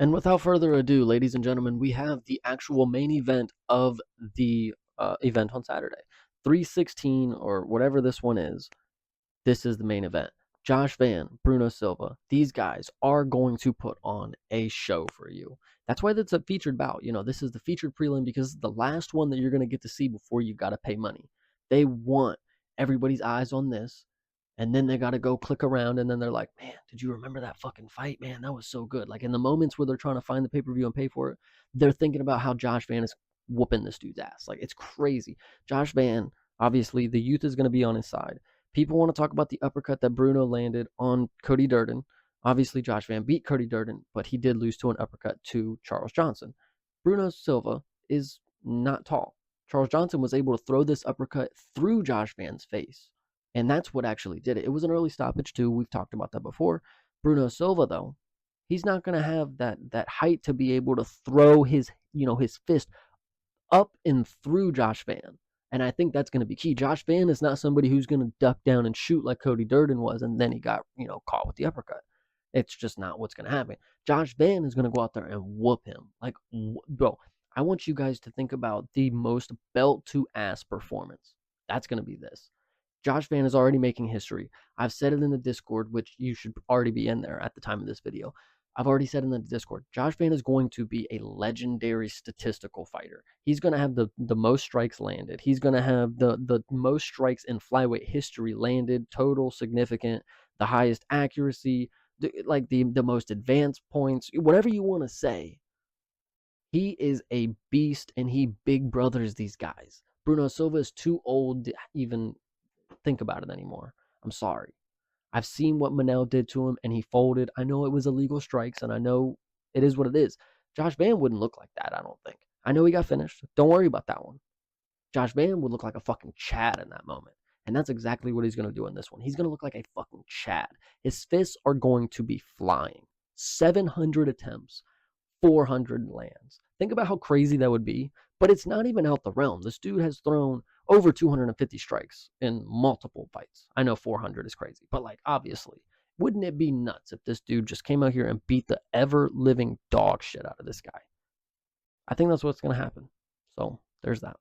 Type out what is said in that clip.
And without further ado, ladies and gentlemen, we have the actual main event of the event on Saturday. 316 or whatever this one is, this is the main event. Josh Van, Bruno Silva, these guys are going to put on a show for you. That's why that's a featured bout. This is the featured prelim because it's the last one that you're going to get to see before you got to pay money. They want everybody's eyes on this. And then they got to go click around, and then they're like, man, did you remember that fucking fight? Man, that was so good. Like in the moments where they're trying to find the pay per view and pay for it, they're thinking about how Josh Van is whooping this dude's ass. Like it's crazy. Josh Van, obviously, the youth is going to be on his side. People want to talk about the uppercut that Bruno landed on Cody Durden. Obviously, Josh Van beat Cody Durden, but he did lose to an uppercut to Charles Johnson. Bruno Silva is not tall. Charles Johnson was able to throw this uppercut through Josh Van's face. And that's what actually did it. It was an early stoppage too. We've talked about that before. Bruno Silva, though, he's not going to have that height to be able to throw his fist up and through Josh Van. And I think that's going to be key. Josh Van is not somebody who's going to duck down and shoot like Cody Durden was, and then he got caught with the uppercut. It's just not what's going to happen. Josh Van is going to go out there and whoop him. Like, bro, I want you guys to think about the most belt to ass performance. That's going to be this. Josh Van is already making history. I've said it in the Discord, which you should already be in there at the time of this video. I've already said in the Discord, Josh Van is going to be a legendary statistical fighter. He's going to have the most strikes landed. He's going to have the most strikes in flyweight history landed, total significant, the highest accuracy, the most advanced points, whatever you want to say. He is a beast, and he big brothers these guys. Bruno Silva is too old to even think about it anymore. I'm sorry. I've seen what Manel did to him, and he folded. I know it was illegal strikes, and I know it is what it is. Josh Van wouldn't look like that, I don't think. I know he got finished. Don't worry about that one. Josh Van would look like a fucking Chad in that moment. And that's exactly what he's going to do in this one. He's going to look like a fucking Chad. His fists are going to be flying. 700 attempts, 400 lands. Think about how crazy that would be. But it's not even out the realm. This dude has thrown over 250 strikes in multiple fights. I know 400 is crazy, but obviously, wouldn't it be nuts if this dude just came out here and beat the ever living dog shit out of this guy? I think that's what's going to happen. So there's that.